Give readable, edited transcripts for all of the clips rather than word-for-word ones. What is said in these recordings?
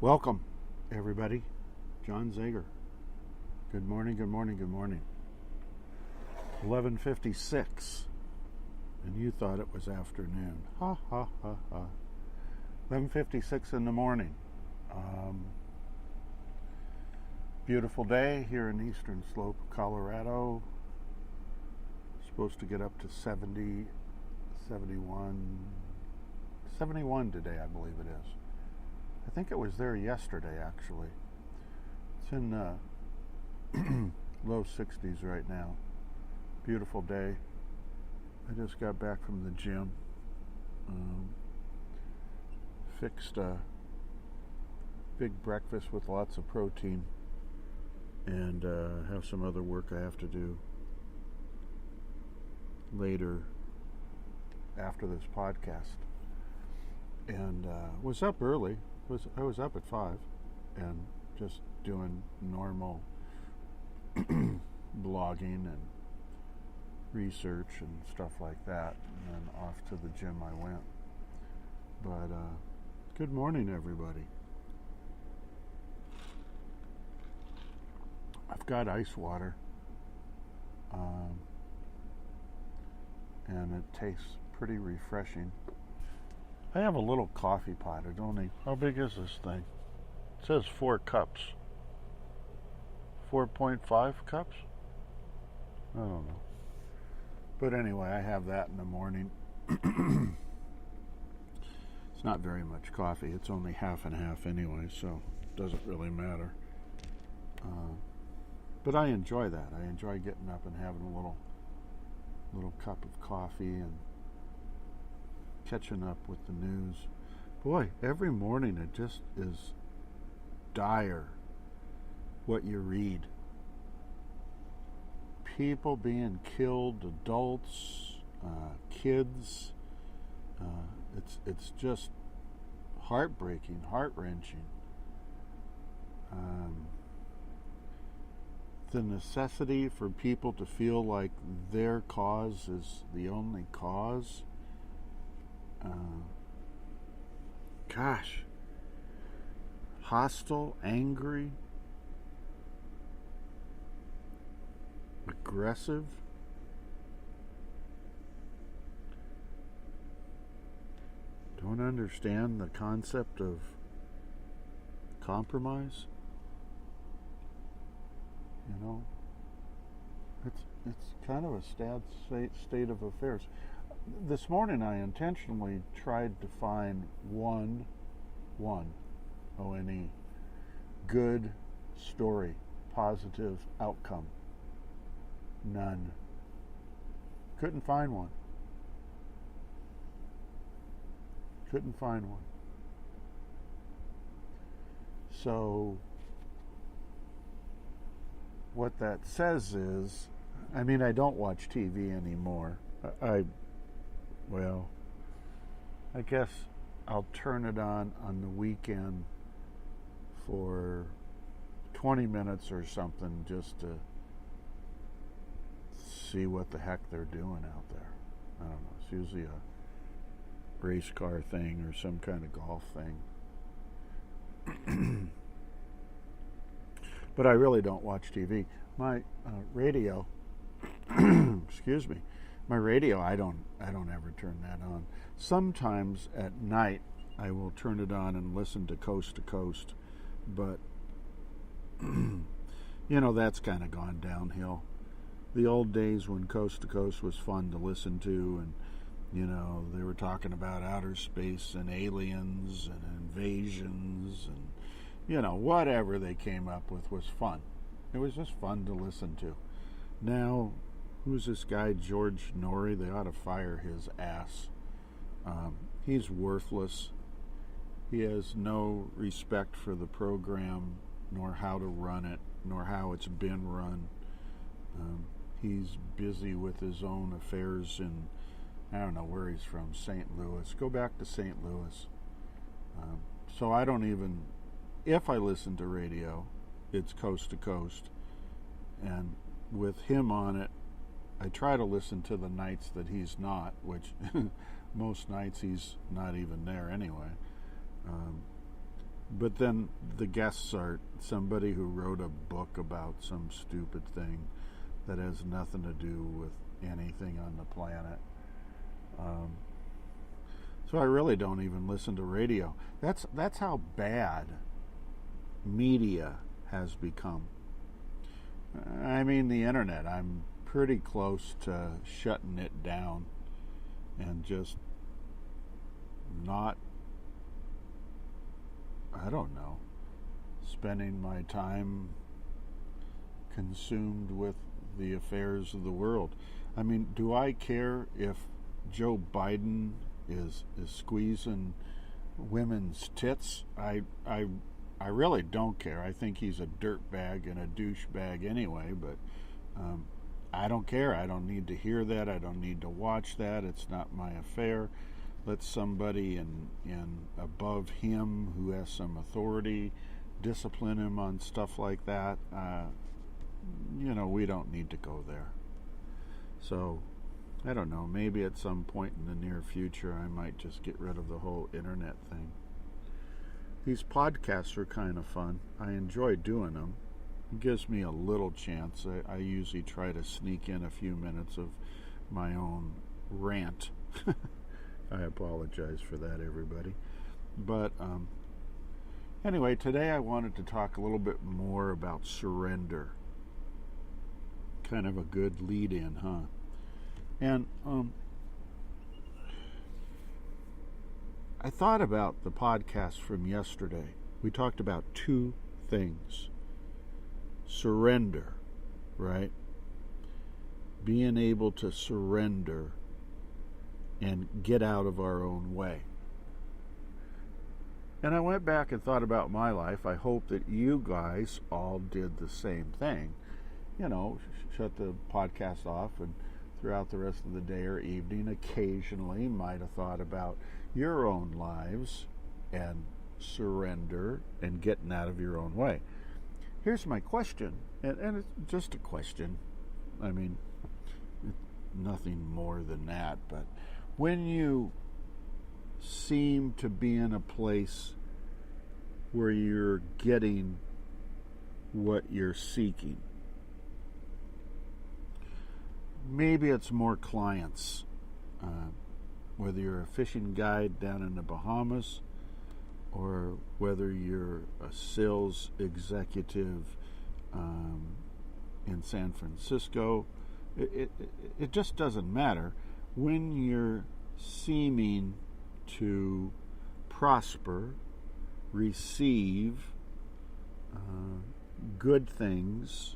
Welcome, everybody. John Zegar. Good morning, good morning, good morning. 11:56, and you thought it was afternoon. Ha, ha, ha, ha. 11:56 in the morning. Beautiful day here in Eastern Slope, Colorado. Supposed to get up to 70, 71 today, I believe it is. I think it was there yesterday, actually. It's in low 60s right now. Beautiful day. I just got back from the gym. Fixed a big breakfast with lots of protein, and have some other work I have to do later after this podcast. And was up early. I was up at 5 and just doing normal blogging and research and stuff like that, and then off to the gym I went. But good morning, everybody. I've got ice water, and it tastes pretty refreshing. I have a little coffee pot. How big is this thing? It says 4 cups. 4.5 cups? I don't know. But anyway, I have that in the morning. It's not very much coffee. It's only half and half anyway, so it doesn't really matter. But I enjoy that. I enjoy getting up and having a little cup of coffee and catching up with the news. Boy, every morning it just is dire what you read. People being killed, adults, kids. It's just heartbreaking, heart-wrenching. The necessity for people to feel like their cause is the only cause. Hostile, angry, aggressive. Don't understand the concept of compromise. You know, it's kind of a sad state of affairs. This morning I intentionally tried to find one O-N-E, good story, positive outcome. None. Couldn't find one. So what that says is, I don't watch TV anymore. I guess I'll turn it on the weekend for 20 minutes or something just to see what the heck they're doing out there. I don't know. It's usually a race car thing or some kind of golf thing. But I really don't watch TV. My radio, excuse me, my radio, I don't ever turn that on. Sometimes at night I will turn it on and listen to Coast to Coast, but that's kind of gone downhill. The old days when Coast to Coast was fun to listen to, and they were talking about outer space and aliens and invasions, and whatever they came up with was fun. It was just fun to listen to. Now, who's this guy, George Norrie? They ought to fire his ass. He's worthless. He has no respect for the program, nor how to run it, nor how it's been run. He's busy with his own affairs in, I don't know where he's from, St. Louis. Go back to St. Louis. So I don't even, if I listen to radio, it's Coast to Coast. And with him on it, I try to listen to the nights that he's not, which most nights he's not even there anyway. But then the guests are somebody who wrote a book about some stupid thing that has nothing to do with anything on the planet. So I really don't even listen to radio. That's how bad media has become. I mean, the internet, I'm pretty close to shutting it down and just not, I don't know, spending my time consumed with the affairs of the world. I mean, do I care if Joe Biden is squeezing women's tits? I really don't care. I think he's a dirtbag and a douchebag anyway, but I don't care. I don't need to hear that. I don't need to watch that. It's not my affair. Let somebody in above him who has some authority discipline him on stuff like that. We don't need to go there. So, I don't know. Maybe at some point in the near future I might just get rid of the whole internet thing. These podcasts are kind of fun. I enjoy doing them. It gives me a little chance. I usually try to sneak in a few minutes of my own rant. I apologize for that, everybody. But anyway, today I wanted to talk a little bit more about surrender. Kind of a good lead-in, huh? And I thought about the podcast from yesterday. We talked about two things. Surrender, right? Being able to surrender and get out of our own way. And I went back and thought about my life. I hope that you guys all did the same thing. Shut the podcast off and throughout the rest of the day or evening, occasionally might have thought about your own lives and surrender and getting out of your own way. Here's my question, and it's just a question. I mean, nothing more than that, but when you seem to be in a place where you're getting what you're seeking, maybe it's more clients, whether you're a fishing guide down in the Bahamas or whether you're a sales executive in San Francisco. It just doesn't matter. When you're seeming to prosper, receive good things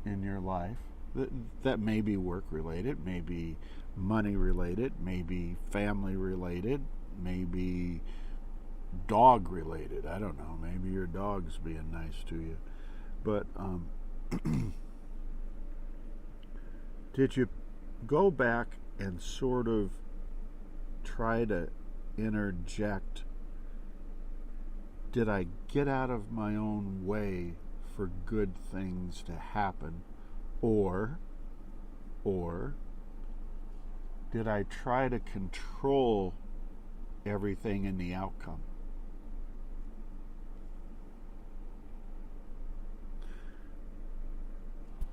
in your life, that may be work related, may be money related, may be family related, may be dog related. I don't know. Maybe your dog's being nice to you. But did you go back and sort of try to interject, did I get out of my own way for good things to happen? Or did I try to control everything in the outcome?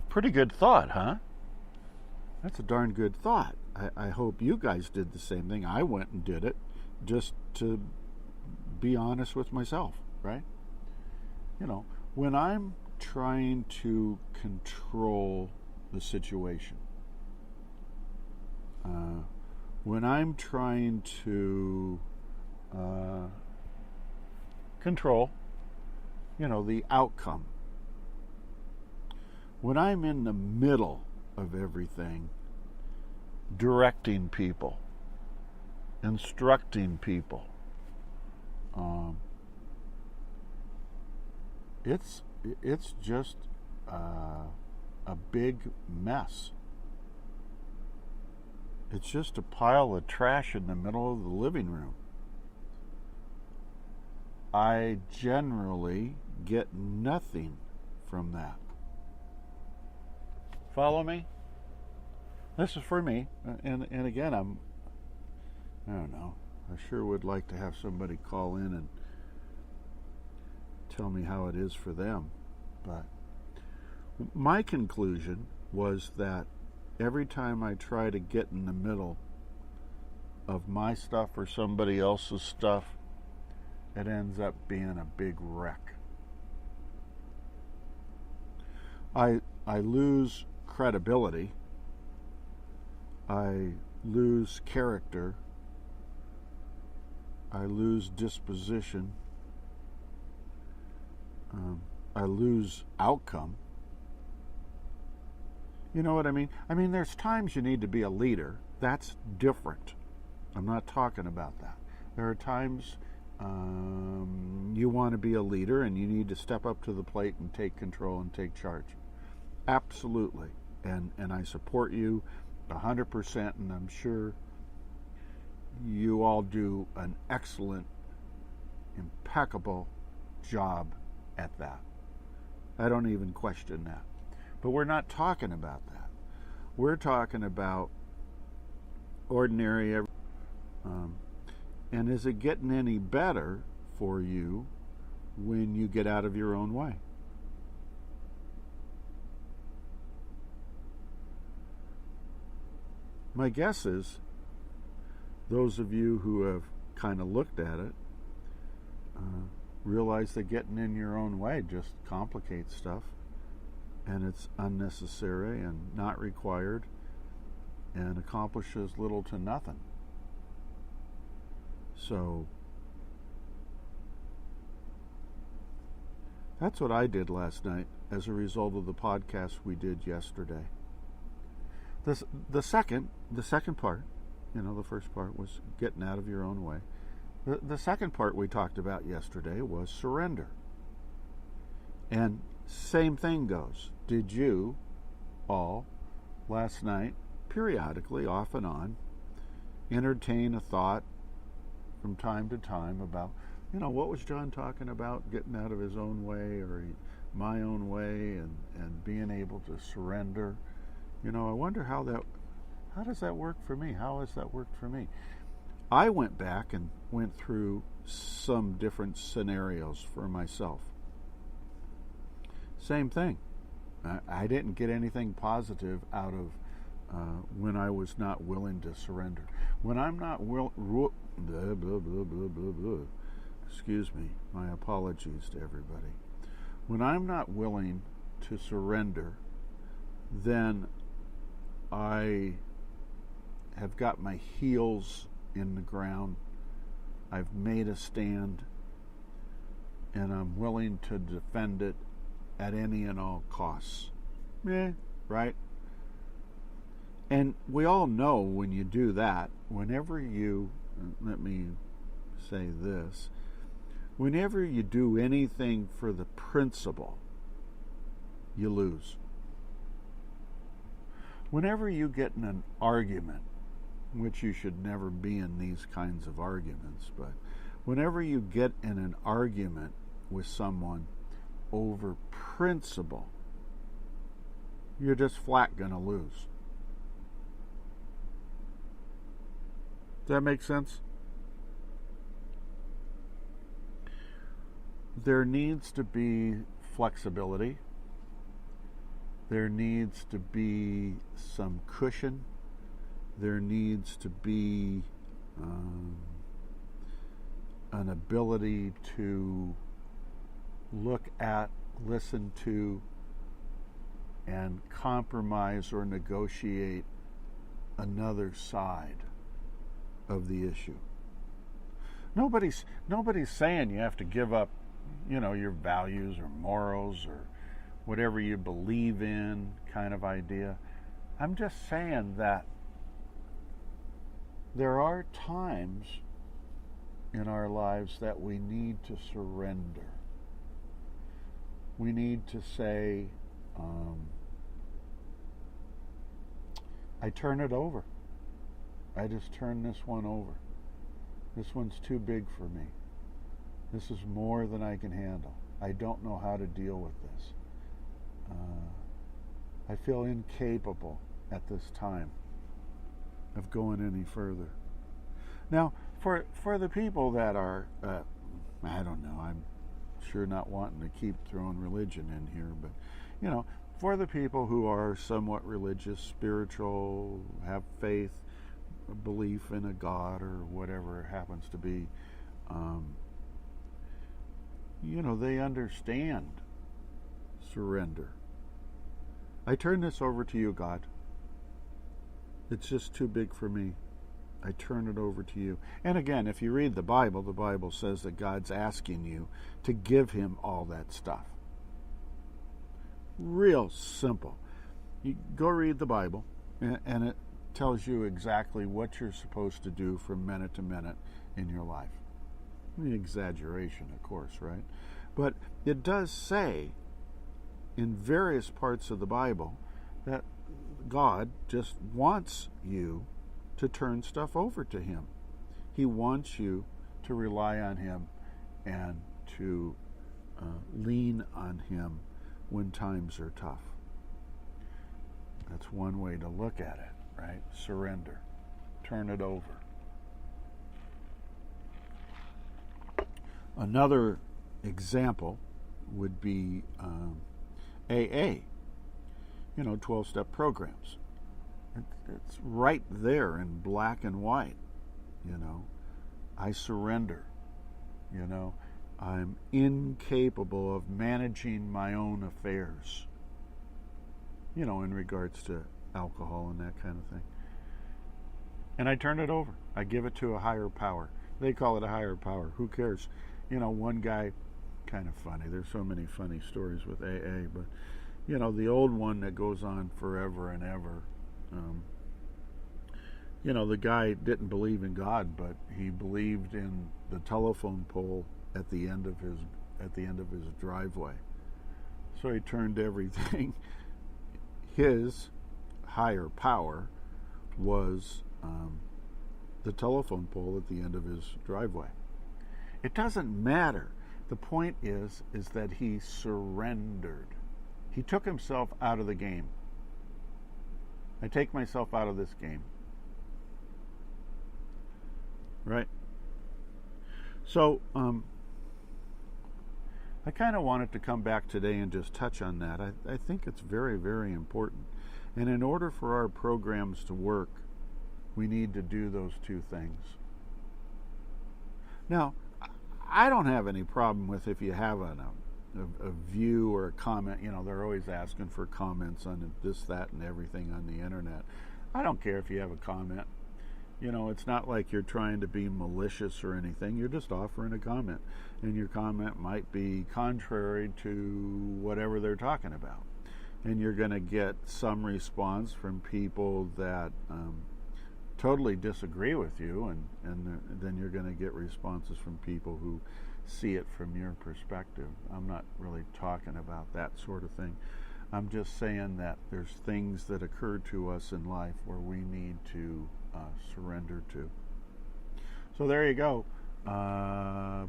Pretty good thought, huh? That's a darn good thought. I hope you guys did the same thing. I went and did it just to be honest with myself, right? When I'm trying to control the situation, when I'm trying to control, the outcome, when I'm in the middle of everything, directing people, instructing people, it's just a big mess. It's just a pile of trash in the middle of the living room. I generally get nothing from that. Follow me? This is for me. And again, I don't know. I sure would like to have somebody call in and tell me how it is for them. But my conclusion was that every time I try to get in the middle of my stuff or somebody else's stuff, it ends up being a big wreck. I lose credibility. I lose character. I lose disposition. I lose outcome. You know what I mean? I mean, there's times you need to be a leader. That's different. I'm not talking about that. There are times you want to be a leader and you need to step up to the plate and take control and take charge. Absolutely. And I support you 100%, and I'm sure you all do an excellent, impeccable job at that. I don't even question that. But we're not talking about that. We're talking about ordinary. And is it getting any better for you when you get out of your own way? My guess is those of you who have kind of looked at it realize that getting in your own way just complicates stuff, and it's unnecessary and not required and accomplishes little to nothing. So that's what I did last night as a result of the podcast we did yesterday. The second part, the first part was getting out of your own way. The second part we talked about yesterday was surrender. And same thing goes. Did you all last night, periodically, off and on, entertain a thought from time to time about, what was John talking about, getting out of his own way or my own way and being able to surrender? I wonder how does that work for me? How has that worked for me? I went back and went through some different scenarios for myself. Same thing. I didn't get anything positive out of when I was not willing to surrender. When I'm not excuse me, my apologies to everybody. When I'm not willing to surrender, then I have got my heels in the ground. I've made a stand, and I'm willing to defend it at any and all costs. Right? And we all know when you do that, whenever you do anything for the principle, you lose. Whenever you get in an argument, which you should never be in these kinds of arguments, but whenever you get in an argument with someone over principle, you're just flat going to lose. Does that make sense? There needs to be flexibility. There needs to be some cushion. There needs to be an ability to look at, listen to, and compromise or negotiate another side of the issue. Nobody's saying you have to give up, your values or morals or whatever you believe in kind of idea. I'm just saying that there are times in our lives that we need to surrender. We need to say, I turn it over. I just turn this one over. This one's too big for me. This is more than I can handle. I don't know how to deal with this. I feel incapable at this time of going any further. Now, for the people that are, I don't know, sure not wanting to keep throwing religion in here, but, for the people who are somewhat religious, spiritual, have faith, belief in a God or whatever it happens to be, they understand surrender. I turn this over to you, God. It's just too big for me. I turn it over to you. And again, if you read the Bible says that God's asking you to give him all that stuff. Real simple. You go read the Bible, and it tells you exactly what you're supposed to do from minute to minute in your life. The exaggeration, of course, right? But it does say in various parts of the Bible that God just wants you to turn stuff over to him. He wants you to rely on him and to lean on him when times are tough. That's one way to look at it, right? Surrender. Turn it over. Another example would be AA, 12-step programs. It's right there in black and white, I surrender, I'm incapable of managing my own affairs, in regards to alcohol and that kind of thing. And I turn it over. I give it to a higher power. They call it a higher power. Who cares? One guy, kind of funny. There's so many funny stories with AA, but, the old one that goes on forever and ever. The guy didn't believe in God, but he believed in the telephone pole at the end of his driveway. So he turned everything. His higher power was the telephone pole at the end of his driveway. It doesn't matter. The point is that he surrendered. He took himself out of the game. I take myself out of this game. Right? So, I kind of wanted to come back today and just touch on that. I think it's very, very important. And in order for our programs to work, we need to do those two things. Now, I don't have any problem with if you have a view or a comment. They're always asking for comments on this, that, and everything on the internet. I don't care if you have a comment. It's not like you're trying to be malicious or anything. You're just offering a comment. And your comment might be contrary to whatever they're talking about. And you're going to get some response from people that totally disagree with you. And then you're going to get responses from people who see it from your perspective. I'm not really talking about that sort of thing. I'm just saying that there's things that occur to us in life where we need to surrender to. So there you go.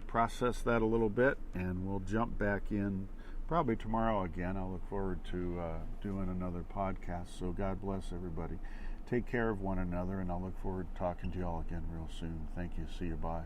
Process that a little bit, and we'll jump back in probably tomorrow again. I look forward to doing another podcast. So God bless everybody. Take care of one another, and I'll look forward to talking to you all again real soon. Thank you. See you. Bye.